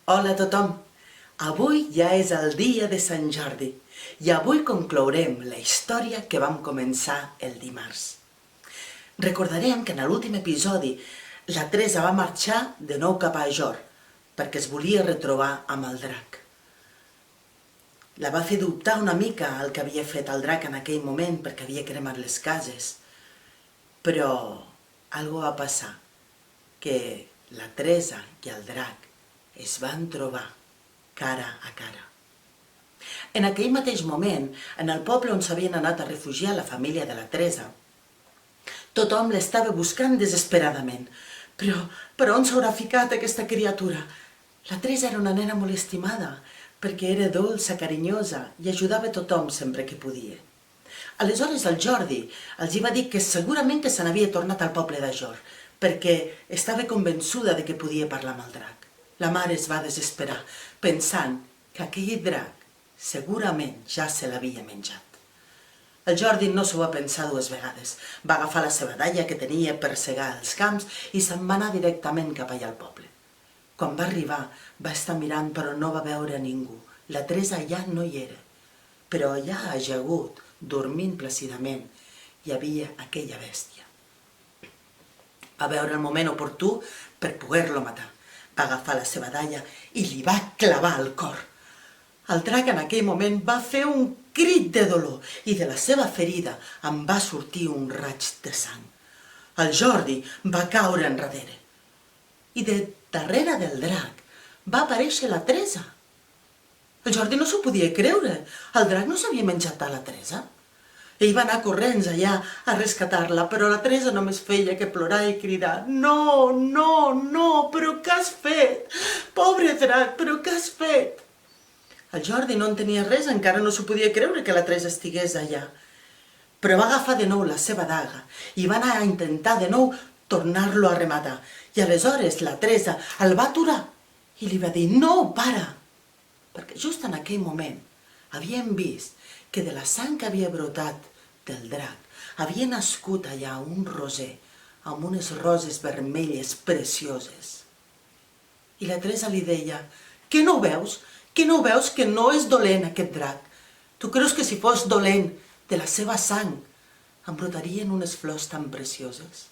Hola a tothom! Avui ja és el dia de Sant Jordi i avui conclourem la història que vam començar el dimarts. Recordarem que en l'últim episodi la Teresa va marxar de nou cap a Ajor perquè es volia retrobar amb el drac. La va fer dubtar una mica el que havia fet el drac en aquell moment perquè havia cremat les cases. Però algo va passar, que la Teresa i el drac es van trobar cara a cara. En aquell mateix moment, en el poble on s'havien anat a refugiar la família de la Teresa, tothom l'estava buscant desesperadament. Però on s'haurà ficat aquesta criatura? La Teresa era una nena molt estimada, perquè era dolça, carinyosa i ajudava tothom sempre que podia. Aleshores el Jordi els hi va dir que segurament que se n'havia tornat al poble d'Ajor, perquè estava convençuda de que podia parlar amb el drac. La mare es va desesperar, pensant que aquell drac segurament ja se l'havia menjat. El Jordi no s'ho va pensar dues vegades. Va agafar la seva dalla que tenia per segar els camps i se'n va anar directament cap allà al poble. Quan va arribar, va estar mirant però no va veure ningú. La Teresa ja no hi era. Però allà, ajagut, dormint plàcidament, hi havia aquella bèstia. Va veure el moment oportú per poder-lo matar. Va agafar la seva dalla i li va clavar al cor. El drac en aquell moment va fer un crit de dolor i de la seva ferida en va sortir un raig de sang. El Jordi va caure enrere. I de darrere del drac va aparèixer la Teresa. El Jordi no s'ho podia creure. El drac no s'havia menjat a la Teresa. Ell va anar corrents allà a rescatar-la, però la Teresa només feia que plorar i cridar: "No, no, no, però què has fet? Pobre drac, però què has fet?" El Jordi no entenia res, encara no s'ho podia creure que la Teresa estigués allà. Però va agafar de nou la seva daga i va anar a intentar de nou tornar-lo a rematar. I aleshores la Teresa el va aturar i li va dir: "No, para!" Perquè just en aquell moment havien vist que de la sang que havia brotat del drac havia nascut allà un roser amb unes roses vermelles precioses. I la Teresa li deia: "Que no ho veus? Que no ho veus que no és dolent aquest drac? Tu creus que si fos dolent de la seva sang em brotarien unes flors tan precioses?"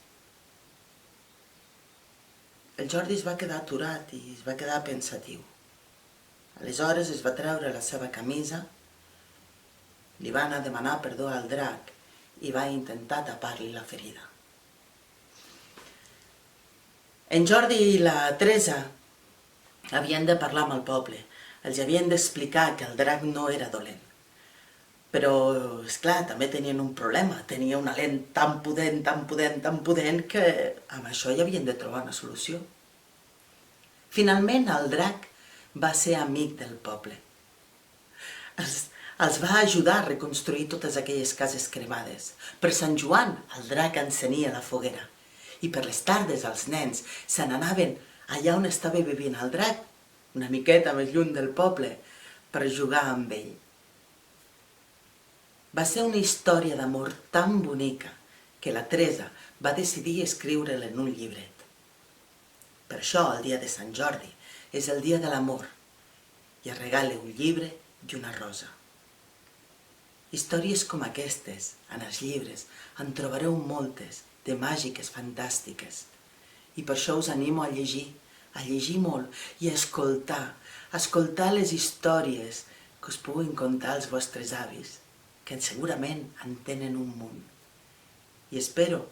El Jordi es va quedar aturat i es va quedar pensatiu. Aleshores es va treure la seva camisa, li va anar a demanar perdó al drac i va intentar tapar-li la ferida. En Jordi i la Teresa havien de parlar amb el poble. Els havien d'explicar que el drac no era dolent. Però, esclar, també tenien un problema. Tenia una lent tan pudent, tan pudent, tan pudent que amb això hi havien de trobar una solució. Finalment, el drac va ser amic del poble. Els va ajudar a reconstruir totes aquelles cases cremades. Per Sant Joan, el drac encenia la foguera. I per les tardes els nens se n'anaven allà on estava vivint el drac, una miqueta més lluny del poble, per jugar amb ell. Va ser una història d'amor tan bonica que la Teresa va decidir escriure-la en un llibret. Per això, el dia de Sant Jordi és el dia de l'amor i es regala un llibre i una rosa. Històries com aquestes, en els llibres, en trobareu moltes, de màgiques, fantàstiques. I per això us animo a llegir molt i a escoltar les històries que us puguin contar els vostres avis, que segurament en tenen un munt. I espero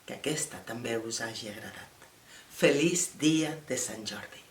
que aquesta també us hagi agradat. Feliç dia de Sant Jordi!